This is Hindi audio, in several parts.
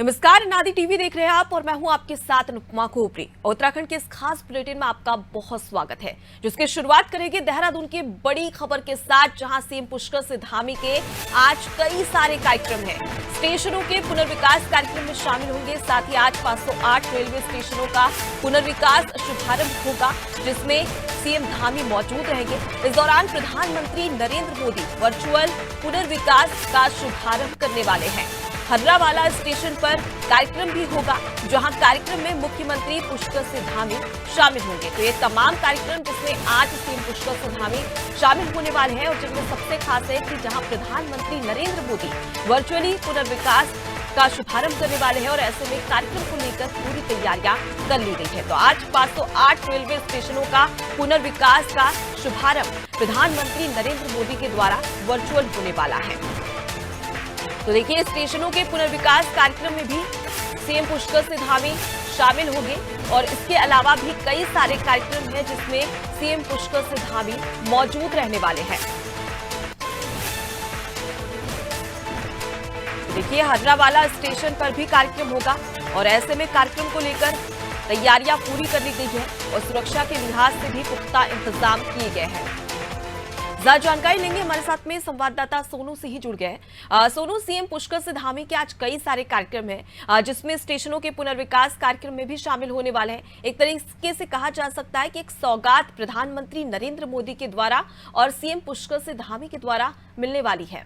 नमस्कार, नादी टीवी देख रहे हैं आप और मैं हूं आपके साथ अनुपमा खोपरी। उत्तराखंड के इस खास बुलेटिन में आपका बहुत स्वागत है, जिसकी शुरुआत करेंगे देहरादून की बड़ी खबर के साथ, जहां सीएम पुष्कर सिंह धामी के आज कई सारे कार्यक्रम हैं। स्टेशनों के पुनर्विकास कार्यक्रम में शामिल होंगे। साथ ही आज 508 रेलवे स्टेशनों का पुनर्विकास शुभारंभ होगा, जिसमें सीएम धामी मौजूद रहेंगे। इस दौरान प्रधानमंत्री नरेंद्र मोदी वर्चुअल पुनर्विकास का शुभारंभ करने वाले हैं। हर्रावाला स्टेशन पर कार्यक्रम भी होगा, जहां कार्यक्रम में मुख्यमंत्री पुष्कर सिंह धामी शामिल होंगे। तो ये तमाम कार्यक्रम जिसमें आज सीएम पुष्कर सिंह धामी शामिल होने वाले हैं और जिनमें सबसे खास है कि जहां प्रधानमंत्री नरेंद्र मोदी वर्चुअली पुनर्विकास का शुभारंभ करने वाले हैं और ऐसे में कार्यक्रम को लेकर पूरी तैयारियां कर ली गई है। तो आज 508 रेलवे स्टेशनों का पुनर्विकास का शुभारंभ प्रधानमंत्री नरेंद्र मोदी के द्वारा वर्चुअल होने वाला है। तो देखिए, स्टेशनों के पुनर्विकास कार्यक्रम में भी सीएम पुष्कर सिंह धामी शामिल होंगे और इसके अलावा भी कई सारे कार्यक्रम हैं जिसमें सीएम पुष्कर सिंह धामी मौजूद रहने वाले हैं। देखिए, हर्रावाला स्टेशन पर भी कार्यक्रम होगा और ऐसे में कार्यक्रम को लेकर तैयारियां पूरी कर ली गई है और सुरक्षा के लिहाज से भी पुख्ता इंतजाम किए गए हैं। ज्यादा जानकारी लेंगे, हमारे साथ में संवाददाता सोनू सिंह जुड़ गए। सोनू, सीएम पुष्कर सिंह धामी के आज कई सारे कार्यक्रम हैं, जिसमें स्टेशनों के पुनर्विकास कार्यक्रम में भी शामिल होने वाले हैं। एक तरीके से कहा जा सकता है कि एक सौगात प्रधानमंत्री नरेंद्र मोदी के द्वारा और सीएम पुष्कर सिंह धामी के द्वारा मिलने वाली है।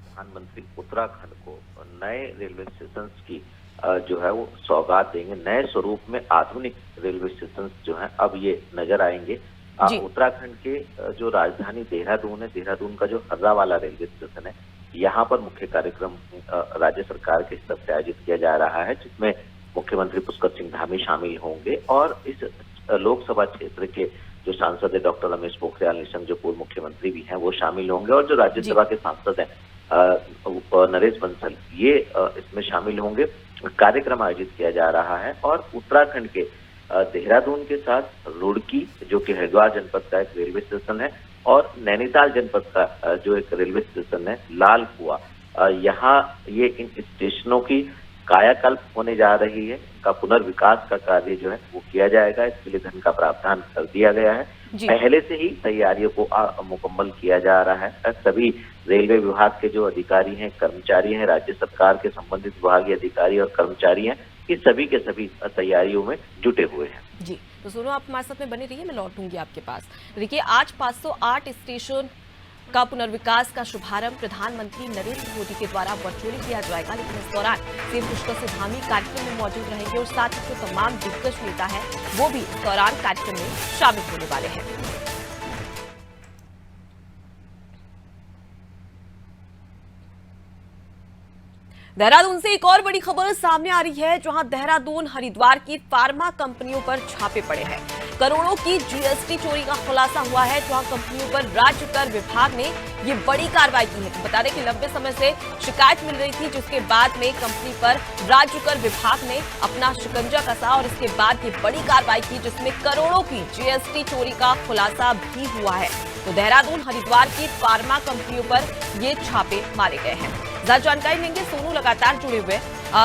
प्रधानमंत्री उत्तराखंड को नए रेलवे स्टेशन की जो है वो सौगात देंगे। नए स्वरूप में आधुनिक रेलवे स्टेशन जो हैं अब ये नजर आएंगे। उत्तराखंड के जो राजधानी देहरादून है, देहरादून का जो हर्रावाला रेलवे स्टेशन है, यहाँ पर मुख्य कार्यक्रम राज्य सरकार की तरफ से आयोजित किया जा रहा है, जिसमें मुख्यमंत्री पुष्कर सिंह धामी शामिल होंगे और इस लोकसभा क्षेत्र के जो सांसद है डॉक्टर रमेश पोखरियाल निशंक, जो पूर्व मुख्यमंत्री भी हैं, वो शामिल होंगे और जो राज्यसभा के सांसद हैं नरेश बंसल, ये इसमें शामिल होंगे। कार्यक्रम आयोजित किया जा रहा है और उत्तराखंड के देहरादून के साथ रुड़की, जो कि हरिद्वार जनपद का एक रेलवे स्टेशन है, और नैनीताल जनपद का जो एक रेलवे स्टेशन है लाल कुआ, यहाँ ये इन स्टेशनों की कायाकल्प होने जा रही है। इनका पुनर्विकास का कार्य जो है वो किया जाएगा। इसके लिए धन का प्रावधान कर दिया गया है। पहले से ही तैयारियों को मुकम्मल किया जा रहा है। सभी रेलवे विभाग के जो अधिकारी हैं, कर्मचारी हैं, राज्य सरकार के संबंधित विभागीय अधिकारी और कर्मचारी हैं, ये सभी के सभी तैयारियों में जुटे हुए हैं। जी, तो सोनू, आप हमारे साथ में बने रहिए, मैं लौटूंगी आपके पास। देखिए, आज 508 स्टेशन का पुनर्विकास का शुभारंभ प्रधानमंत्री नरेंद्र मोदी के द्वारा वर्चुअली किया जाएगा, लेकिन इस दौरान सीएम पुष्कर सिंह धामी कार्यक्रम में मौजूद रहेंगे और साथ ही जो तमाम दिग्गज नेता है वो भी इस दौरान कार्यक्रम में शामिल होने वाले हैं। देहरादून से एक और बड़ी खबर सामने आ रही है, जहां देहरादून हरिद्वार की फार्मा कंपनियों पर छापे पड़े हैं। करोड़ों की जीएसटी चोरी का खुलासा हुआ है, जहां कंपनियों पर राज्य कर विभाग ने ये बड़ी कार्रवाई की है। बता दें कि लंबे समय से शिकायत मिल रही थी, जिसके बाद में कंपनी पर राज्य कर विभाग ने अपना शिकंजा कसा और इसके बाद ये बड़ी कार्रवाई की, जिसमें करोड़ों की जीएसटी चोरी का खुलासा भी हुआ है। तो देहरादून हरिद्वार की फार्मा कंपनियों पर ये छापे मारे गए हैं। ज्यादा जानकारी लेंगे, सोनू लगातार जुड़े हुए।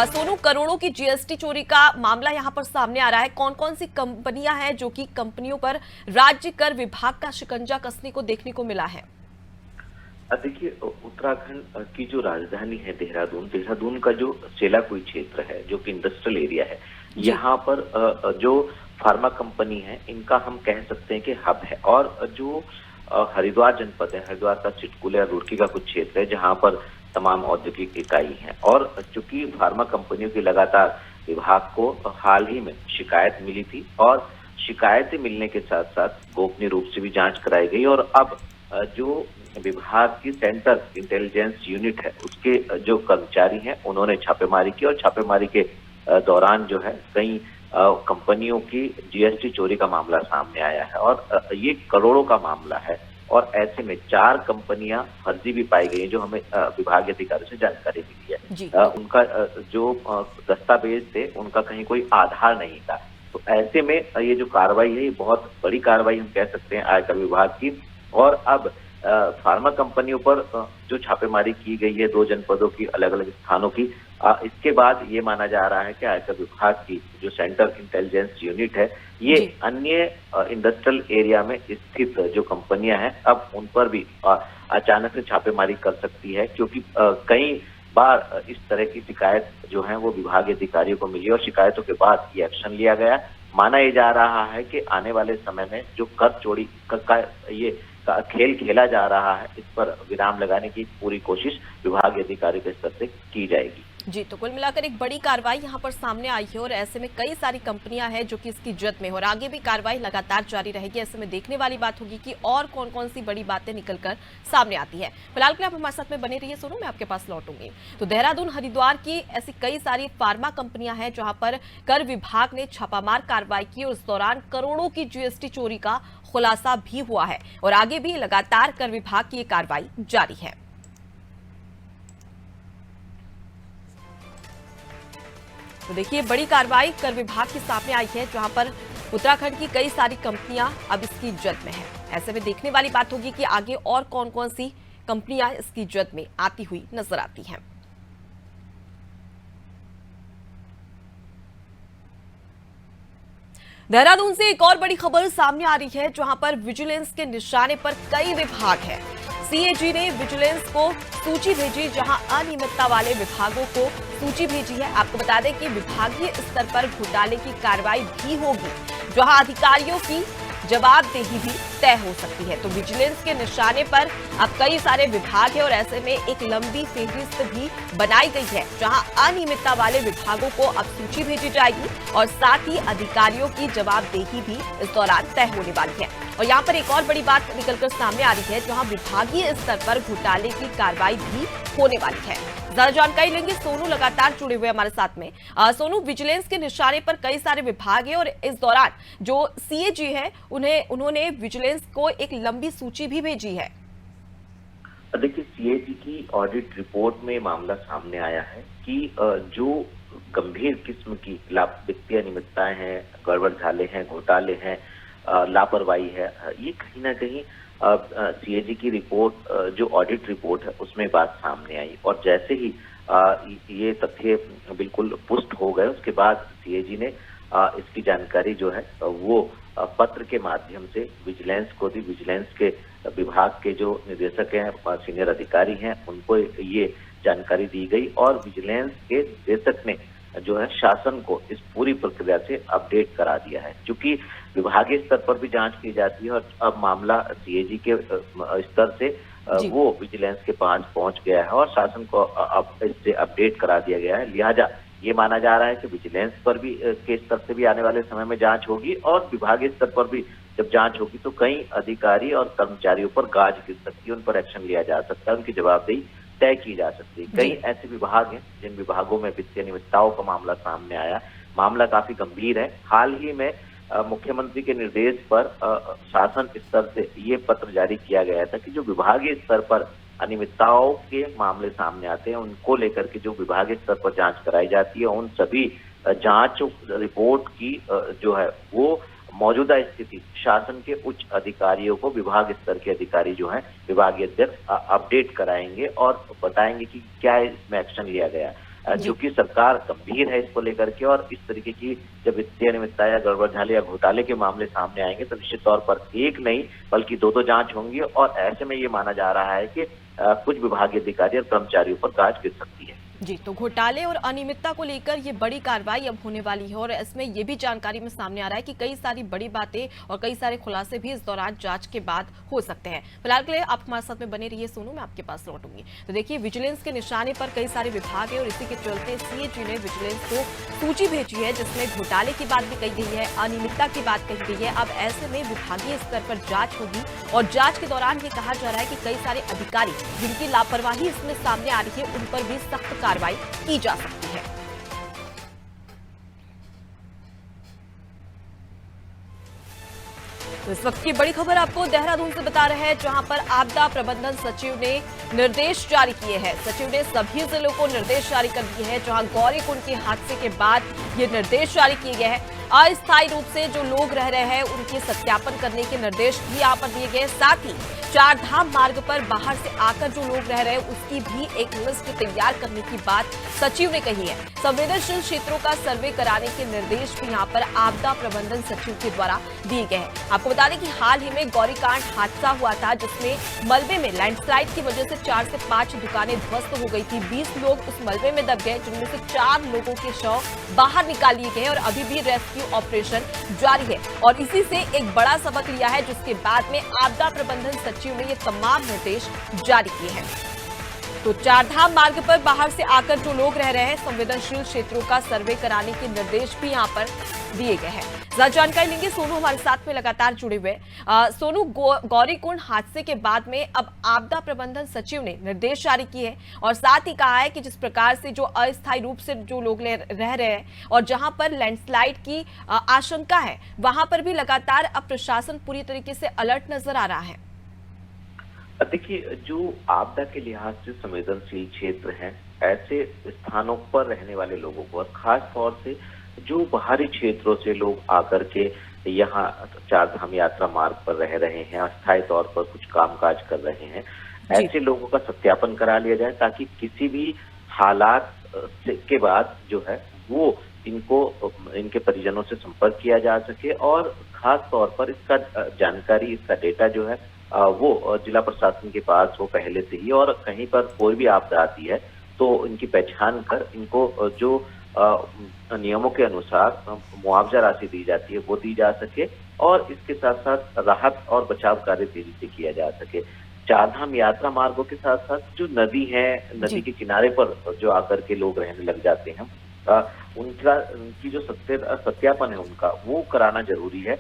सोनू, करोड़ों की जीएसटी चोरी का मामला यहां पर सामने आ रहा है। कौन कौन सी कंपनियां हैं जो कि कंपनियों पर राज्य कर विभाग का शिकंजा कसने को देखने को मिला है? देखिए, उत्तराखंड की जो राजधानी है देहरादून, देहरादून का जो सेलाकुई क्षेत्र है, जो कि इंडस्ट्रियल एरिया है, यहाँ पर जो फार्मा कंपनी है, इनका हम कह सकते हैं कि हब है। और जो हरिद्वार जनपद है, हरिद्वार का चिटकुल या रुड़की का कुछ क्षेत्र है, जहाँ पर तमाम औद्योगिक इकाई हैं। और चूंकि फार्मा कंपनियों की लगातार विभाग को हाल ही में शिकायत मिली थी और शिकायतें मिलने के साथ साथ गोपनीय रूप से भी जांच कराई गई और अब जो विभाग की सेंट्रल इंटेलिजेंस यूनिट है, उसके जो कर्मचारी हैं, उन्होंने छापेमारी की और छापेमारी के दौरान जो है कई कंपनियों की जीएसटी चोरी का मामला सामने आया है और ये करोड़ों का मामला है। और ऐसे में 4 कंपनियां फर्जी भी पाई गई, जो हमें विभागीय अधिकारियों से जानकारी मिली है। उनका जो दस्तावेज थे, उनका कहीं कोई आधार नहीं था। तो ऐसे में ये जो कार्रवाई है, ये बहुत बड़ी कार्रवाई हम कह सकते हैं आयकर विभाग की। और अब फार्मा कंपनियों पर जो छापेमारी की गई है 2 जनपदों की अलग अलग स्थानों की, इसके बाद ये माना जा रहा है कि आयकर विभाग की जो सेंट्रल इंटेलिजेंस यूनिट है ये जी। अन्य इंडस्ट्रियल एरिया में स्थित जो कंपनियां हैं अब उन पर भी अचानक से छापेमारी कर सकती है, क्योंकि कई बार इस तरह की शिकायत जो है वो विभागीय अधिकारियों को मिली और शिकायतों के बाद ये एक्शन लिया गया। माना ये जा रहा है कि आने वाले समय में जो कर चोरी का ये खेल खेला जा रहा है इस पर विराम लगाने की पूरी कोशिश विभागीय अधिकारियों के स्तर से की जाएगी। जी, तो कुल मिलाकर एक बड़ी कार्रवाई यहाँ पर सामने आई है और ऐसे में कई सारी कंपनियां हैं जो कि इसकी जद में हो और आगे भी कार्रवाई लगातार जारी रहेगी। ऐसे में देखने वाली बात होगी कि और कौन कौन सी बड़ी बातें निकलकर सामने आती है। फिलहाल के लिए आप हमारे साथ में बने रहिए। सोनू, मैं आपके पास लौटूंगी। तो देहरादून, हरिद्वार की ऐसी कई सारी फार्मा कंपनियां हैं जहां पर कर विभाग ने छापामार कार्रवाई की और इस दौरान करोड़ों की जीएसटी चोरी का खुलासा भी हुआ है और आगे भी लगातार कर विभाग की ये कार्रवाई जारी है। तो देखिए, बड़ी कार्रवाई कर विभाग के सामने आई है जहां पर उत्तराखंड की कई सारी कंपनियां अब इसकी जद में है। ऐसे में देखने वाली बात होगी कि आगे और कौन कौन सी कंपनियां इसकी जद में आती हुई नजर आती हैं। देहरादून से एक और बड़ी खबर सामने आ रही है जहां पर विजिलेंस के निशाने पर कई विभाग हैं। सीएजी ने विजिलेंस को सूची भेजी जहां अनियमितता वाले विभागों को सूची भेजी है। आपको बता दें कि विभागीय स्तर पर घोटाले की कार्रवाई भी होगी जहां अधिकारियों की जवाबदेही भी तय हो सकती है। तो विजिलेंस के निशाने पर अब कई सारे विभाग है और ऐसे में एक लंबी फेहरिस्त भी बनाई गई है जहां अनियमितता वाले विभागों को अब सूची भेजी जाएगी और साथ ही अधिकारियों की जवाबदेही भी इस दौरान तय होने वाली है। और यहाँ पर एक और बड़ी बात निकलकर सामने आ रही है जहां विभागीय स्तर पर घोटाले की कार्रवाई भी होने वाली है। ज्यादा जानकारी लेंगे, सोनू लगातार जुड़े हुए हमारे साथ में। सोनू, विजिलेंस के निशाने पर कई सारे विभाग है और इस दौरान जो सीएजी है उन्होंने विजिलेंस को एक लंबी सूची भी भेजी है। देखिए, सीएजी की ऑडिट रिपोर्ट में मामला सामने आया है कि जो गंभीर किस्म की वित्तीय अनियमितताएं हैं, गड़बड़ हैं, घोटाले हैं, लापरवाही है, ये कहीं ना कहीं सीएजी की रिपोर्ट जो ऑडिट रिपोर्ट है उसमें बात सामने आई और जैसे ही ये तथ्य बिल्कुल पुष्ट हो गए उसके बाद सीएजी ने इसकी जानकारी जो है वो पत्र के माध्यम से विजिलेंस को दी। विजिलेंस के विभाग के जो निदेशक हैं, सीनियर अधिकारी हैं, उनको ये जानकारी दी गई और विजिलेंस के निदेशक ने जो है शासन को इस पूरी प्रक्रिया से अपडेट करा दिया है। क्योंकि विभागीय स्तर पर भी जांच की जाती है और अब मामला सीएजी के स्तर से वो विजिलेंस के पास पहुंच गया है और शासन को अब इससे अपडेट करा दिया गया है। लिहाजा ये माना जा रहा है कि विजिलेंस पर भी के स्तर से भी आने वाले समय में जांच होगी और विभागीय स्तर पर भी जब जांच होगी तो कई अधिकारी और कर्मचारियों पर गाज गिर सकती है, उन पर एक्शन लिया जा सकता है, उनकी जवाबदेही तय की जा सकती है। कई ऐसे विभाग हैं जिन विभागों में वित्तीय अनियमितताओं का मामला सामने आया। मामला काफी गंभीर है। हाल ही में मुख्यमंत्री के निर्देश पर शासन स्तर से ये पत्र जारी किया गया था कि जो विभागीय स्तर पर अनियमितताओं के मामले सामने आते हैं उनको लेकर के जो विभागीय स्तर पर जांच कराई जाती है उन सभी जांच रिपोर्ट की जो है वो मौजूदा स्थिति शासन के उच्च अधिकारियों को विभाग स्तर के अधिकारी जो हैं विभागीय अध्यक्ष अपडेट कराएंगे और बताएंगे कि क्या इसमें एक्शन लिया गया। क्योंकि सरकार गंभीर है इसको लेकर के और इस तरीके की जब वित्तीय अनियमितता या गड़बड़ या घोटाले के मामले सामने आएंगे तो निश्चित तौर पर एक नहीं बल्कि दो जांच होंगी और ऐसे में ये माना जा रहा है कि कुछ विभागीय अधिकारी और कर्मचारियों पर गाज गिर सकती है। जी, तो घोटाले और अनियमितता को लेकर ये बड़ी कार्रवाई अब होने वाली है और इसमें ये भी जानकारी में सामने आ रहा है कि कई सारी बड़ी बातें और कई सारे खुलासे भी इस दौरान जांच के बाद हो सकते हैं। फिलहाल के लिए आप हमारे साथ में बने रहिए। सोनू, मैं आपके पास लौटूंगी। तो देखिए, विजिलेंस के निशाने पर कई सारे विभाग है और इसी के चलते सीएजी ने विजिलेंस को सूची भेजी है जिसमें घोटाले की बात भी कही गई है, अनियमितता की बात कही गई है। अब ऐसे में विभागीय स्तर पर जांच होगी और जांच के दौरान ये कहा जा रहा है कि कई सारे अधिकारी जिनकी लापरवाही इसमें सामने आ रही है उन पर भी सख्त कार्रवाई की जा सकती है। तो इस वक्त की बड़ी खबर आपको देहरादून से बता रहे हैं जहां पर आपदा प्रबंधन सचिव ने निर्देश जारी किए हैं। सचिव ने सभी जिलों को निर्देश जारी कर दिए हैं जहां गौरीकुंड के हादसे के बाद ये निर्देश जारी किए गए हैं। अस्थायी रूप से जो लोग रह रहे हैं उनके सत्यापन करने के निर्देश भी यहाँ पर दिए गए। साथ ही चार धाम मार्ग पर बाहर से आकर जो लोग रह रहे हैं उसकी भी एक लिस्ट तैयार करने की बात सचिव ने कही है। संवेदनशील क्षेत्रों का सर्वे कराने के निर्देश भी यहाँ पर आपदा प्रबंधन सचिव के द्वारा दिए गए हैं। आपको बता दें कि हाल ही में गौरीकांड हादसा हुआ था, जिसमें मलबे में लैंडस्लाइड की वजह से 4 से 5 दुकानें ध्वस्त हो गई थी। 20 लोग उस मलबे में दब गए, जिनमें से 4 लोगों के शव बाहर निकाल लिए गए और अभी भी रेस्क्यू ऑपरेशन जारी है। और इसी से एक बड़ा सबक लिया है, जिसके बाद में आपदा प्रबंधन सचिव ने ये तमाम निर्देश जारी किए हैं। तो चारधाम मार्ग पर बाहर से आकर जो लोग रह रहे हैं, संवेदनशील क्षेत्रों का सर्वे कराने के निर्देश भी यहाँ पर दिए गए हैं। ज्यादा जानकारी लेंगे, सोनू हमारे साथ में लगातार जुड़े हुए। सोनू, गौरीकुंड हादसे के बाद में अब आपदा प्रबंधन सचिव ने निर्देश जारी किए हैं और साथ ही कहा है कि जिस प्रकार से जो अस्थायी रूप से जो लोग रह रहे हैं और जहां पर लैंडस्लाइड की आशंका है, वहां पर भी लगातार अब प्रशासन पूरी तरीके से अलर्ट नजर आ रहा है। देखिए, जो आपदा के लिहाज से संवेदनशील क्षेत्र हैं, ऐसे स्थानों पर रहने वाले लोगों को, और खास तौर से जो बाहरी क्षेत्रों से लोग आकर के यहाँ चारधाम यात्रा मार्ग पर रह रहे हैं, अस्थायी तौर पर कुछ कामकाज कर रहे हैं, ऐसे लोगों का सत्यापन करा लिया जाए, ताकि किसी भी हालात के बाद जो है वो इनके परिजनों से संपर्क किया जा सके। और खास तौर पर इसका जानकारी, इसका डेटा जो है वो जिला प्रशासन के पास हो पहले से ही, और कहीं पर कोई भी आपदा आती है तो इनकी पहचान कर इनको जो नियमों के अनुसार मुआवजा राशि दी जाती है वो दी जा सके, और इसके साथ साथ राहत और बचाव कार्य तेजी से किया जा सके। चारधाम यात्रा मार्गों के साथ साथ जो नदी है, नदी के किनारे पर जो आकर के लोग रहने लग जाते हैं, उनकी जो सत्यापन है उनका, वो कराना जरूरी है।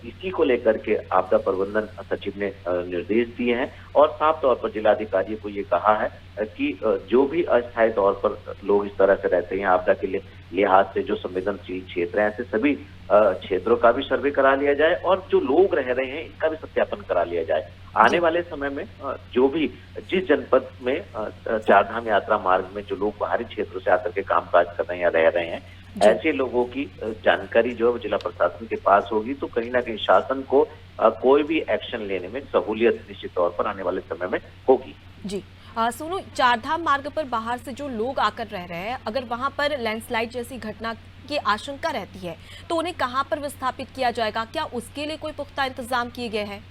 इसी को लेकर के आपदा प्रबंधन सचिव ने निर्देश दिए हैं और साफ तौर पर जिलाधिकारी को ये कहा है कि जो भी अस्थायी तौर पर लोग इस तरह से रहते हैं, आपदा के लिहाज से जो संवेदनशील क्षेत्र हैं, ऐसे सभी क्षेत्रों का भी सर्वे करा लिया जाए और जो लोग रह रहे हैं इनका भी सत्यापन करा लिया जाए। आने वाले समय में जो भी जिस जनपद में चारधाम यात्रा मार्ग में जो लोग बाहरी क्षेत्रों से आकर के कामकाज कर रहे हैं या रह रहे हैं, ऐसे लोगों की जानकारी जो है जिला प्रशासन के पास होगी, तो कहीं ना कहीं शासन को कोई भी एक्शन लेने में सहूलियत निश्चित तौर पर आने वाले समय में होगी। जी सोनू, चारधाम मार्ग पर बाहर से जो लोग आकर रह रहे हैं, अगर वहां पर लैंडस्लाइड जैसी घटना की आशंका रहती है तो उन्हें कहां पर विस्थापित किया जाएगा? क्या उसके लिए कोई पुख्ता इंतजाम किए गए हैं?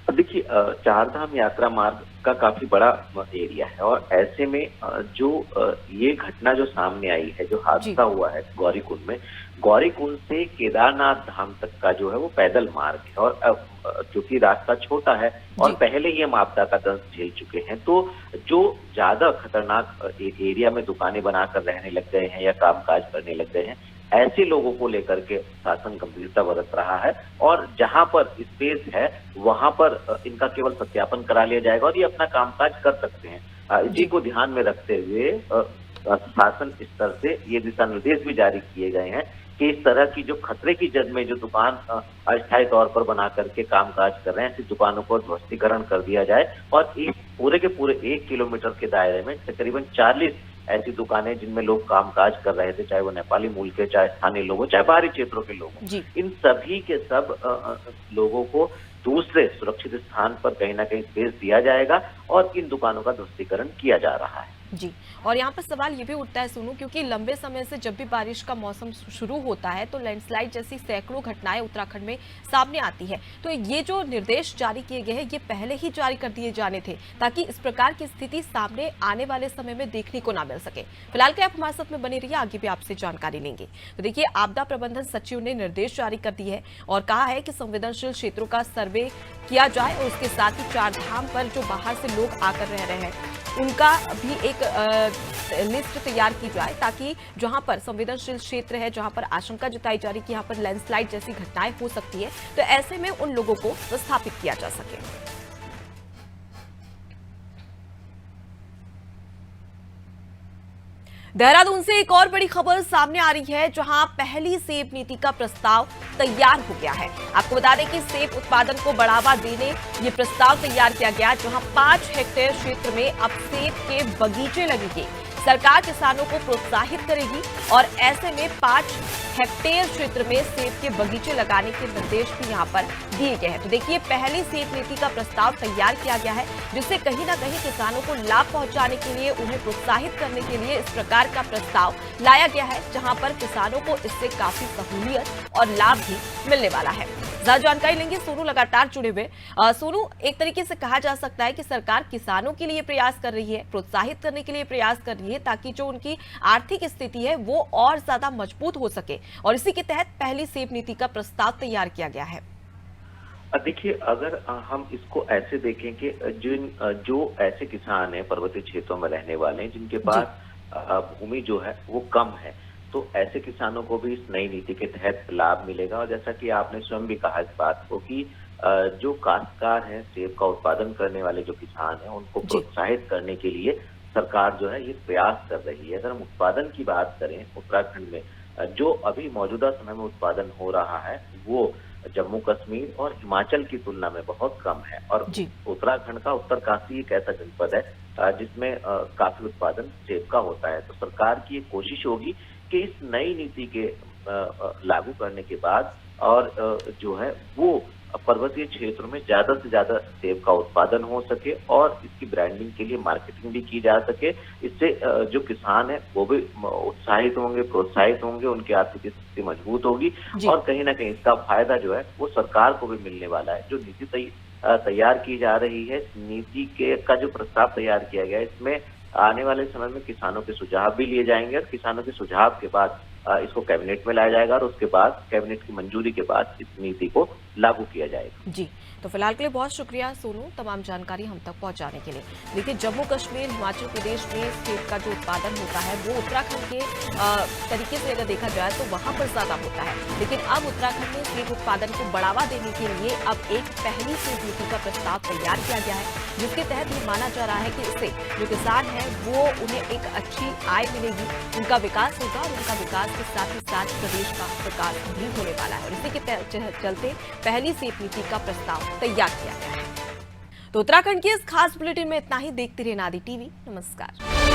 देखिए, चारधाम यात्रा मार्ग का काफी बड़ा एरिया है और ऐसे में जो ये घटना जो सामने आई है, जो हादसा हुआ है गौरीकुंड से केदारनाथ धाम तक का जो है वो पैदल मार्ग है, और क्योंकि रास्ता छोटा है और पहले ही हम आपदा का दंश झेल चुके हैं, तो जो ज्यादा खतरनाक एरिया में दुकानें बनाकर रहने लग गए हैं या कामकाज करने लग गए हैं, ऐसे लोगों को लेकर के शासन गंभीरता बरत रहा है और जहां पर स्पेस है वहां पर इनका केवल सत्यापन करा लिया जाएगा और ये अपना कामकाज कर सकते हैं। इसी को ध्यान में रखते हुए शासन स्तर से ये दिशा निर्देश भी जारी किए गए हैं कि इस तरह की जो खतरे की जद में जो दुकान अस्थायी तौर पर बना करके कामकाज कर रहे हैं, ऐसी दुकानों को ध्वस्तीकरण कर दिया जाए और इस पूरे के पूरे 1 किलोमीटर के दायरे में तकरीबन 40 ऐसी दुकानें जिनमें लोग कामकाज कर रहे थे, चाहे वो नेपाली मूल के, चाहे स्थानीय लोग हो, चाहे बाहरी क्षेत्रों के लोग हो, इन सभी के सब लोगों को दूसरे सुरक्षित स्थान पर कहीं ना कहीं स्पेस दिया जाएगा और इन दुकानों का ध्वस्तीकरण किया जा रहा है। जी, और यहाँ पर सवाल ये भी उठता है सोनू, क्योंकि लंबे समय से जब भी बारिश का मौसम शुरू होता है तो लैंडस्लाइड जैसी सैकड़ों घटनाएं उत्तराखंड में सामने आती है। तो ये जो निर्देश जारी किए गए हैं ये पहले ही जारी कर दिए जाने थे ताकि इस प्रकार की स्थिति सामने आने वाले समय में देखने को ना मिल सके। फिलहाल के आप हमारे साथ में बने रहिए, आगे भी आपसे जानकारी लेंगे। तो देखिए, आपदा प्रबंधन सचिव ने निर्देश जारी कर दिए है और कहा है कि संवेदनशील क्षेत्रों का सर्वे किया जाए और उसके साथ ही चारधाम पर जो बाहर से लोग आकर रह रहे हैं उनका भी एक लिस्ट तैयार की जाए, ताकि जहां पर संवेदनशील क्षेत्र है, जहां पर आशंका जताई जा रही कि यहां पर लैंडस्लाइड जैसी घटनाएं हो सकती है, तो ऐसे में उन लोगों को विस्थापित किया जा सके। देहरादून से एक और बड़ी खबर सामने आ रही है, जहां पहली सेब नीति का प्रस्ताव तैयार हो गया है। आपको बता दें कि सेब उत्पादन को बढ़ावा देने ये प्रस्ताव तैयार किया गया, जहां 5 हेक्टेयर क्षेत्र में अब सेब के बगीचे लगेंगे। सरकार किसानों को प्रोत्साहित करेगी और ऐसे में 5 हेक्टेयर क्षेत्र में सेब के बगीचे लगाने के निर्देश भी यहाँ पर दिए गए हैं। तो देखिए, पहली सेब नीति का प्रस्ताव तैयार किया गया है, जिससे कहीं ना कहीं किसानों को लाभ पहुंचाने के लिए, उन्हें प्रोत्साहित करने के लिए इस प्रकार का प्रस्ताव लाया गया है, जहां पर किसानों को इससे काफी सहूलियत और लाभ भी मिलने वाला है। ज्यादा जानकारी लेंगे, सोनू लगातार जुड़े हुए। सोनू, एक तरीके से कहा जा सकता है कि सरकार किसानों के लिए प्रयास कर रही है, प्रोत्साहित करने के लिए प्रयास कर रही है, ताकि जो उनकी आर्थिक स्थिति है वो और ज्यादा मजबूत हो सके, और इसी के तहत पहली सेब नीति का प्रस्ताव तैयार किया गया है। देखिए, अगर हम इसको ऐसे देखें कि जो ऐसे किसान हैं पर्वतीय क्षेत्रों में रहने वाले हैं, जिनके पास भूमि जो है वो कम है, तो ऐसे किसानों को भी इस नई नीति के तहत लाभ मिलेगा। और जैसा कि आपने स्वयं भी कहा इस बात को कि जो काश्तकार हैं, सेब का उत्पादन करने वाले जो किसान हैं, उनको प्रोत्साहित करने के लिए सरकार जो है ये प्रयास कर रही है। अगर हम उत्पादन की बात करें, उत्तराखंड में जो अभी मौजूदा समय में उत्पादन हो रहा है वो जम्मू कश्मीर और हिमाचल की तुलना में बहुत कम है। और उत्तराखंड का उत्तरकाशी एक ऐसा जनपद है जिसमें काफी उत्पादन सेब का होता है। तो सरकार की एक कोशिश होगी कि इस नई नीति के लागू करने के बाद और जो है वो पर्वतीय क्षेत्रों में ज्यादा से ज्यादा सेब का उत्पादन हो सके और इसकी ब्रांडिंग के लिए मार्केटिंग भी की जा सके। इससे जो किसान है वो भी उत्साहित होंगे, प्रोत्साहित होंगे, उनकी आर्थिक स्थिति मजबूत होगी और कहीं ना कहीं इसका फायदा जो है वो सरकार को भी मिलने वाला है। जो नीति तैयार की जा रही है, नीति का जो प्रस्ताव तैयार किया गया है, इसमें आने वाले समय में किसानों के सुझाव भी लिए जाएंगे और किसानों के सुझाव के बाद इसको कैबिनेट में लाया जाएगा और उसके बाद कैबिनेट की मंजूरी के बाद इस नीति को लागू किया जाएगा। जी, तो फिलहाल के लिए बहुत शुक्रिया सोनू, तमाम जानकारी हम तक पहुंचाने के लिए। देखिए, जम्मू कश्मीर, हिमाचल प्रदेश में सेब का जो उत्पादन होता है वो उत्तराखंड के तरीके से अगर देखा जाए तो वहां पर ज्यादा होता है, लेकिन अब उत्तराखंड में सेब उत्पादन को बढ़ावा देने के लिए अब एक पहली सेब नीति का प्रस्ताव तैयार किया गया है, जिसके तहत ये माना जा रहा है कि इससे जो किसान है वो उन्हें एक अच्छी आय मिलेगी, उनका विकास होगा और उनका विकास के साथ ही साथ प्रदेश का विकास भी होने वाला है। और इसी के चलते पहली सेब नीति का प्रस्ताव तैयार किया गया है। तो उत्तराखंड के इस खास बुलेटिन में इतना ही। देखते रहिए नादी टीवी। नमस्कार।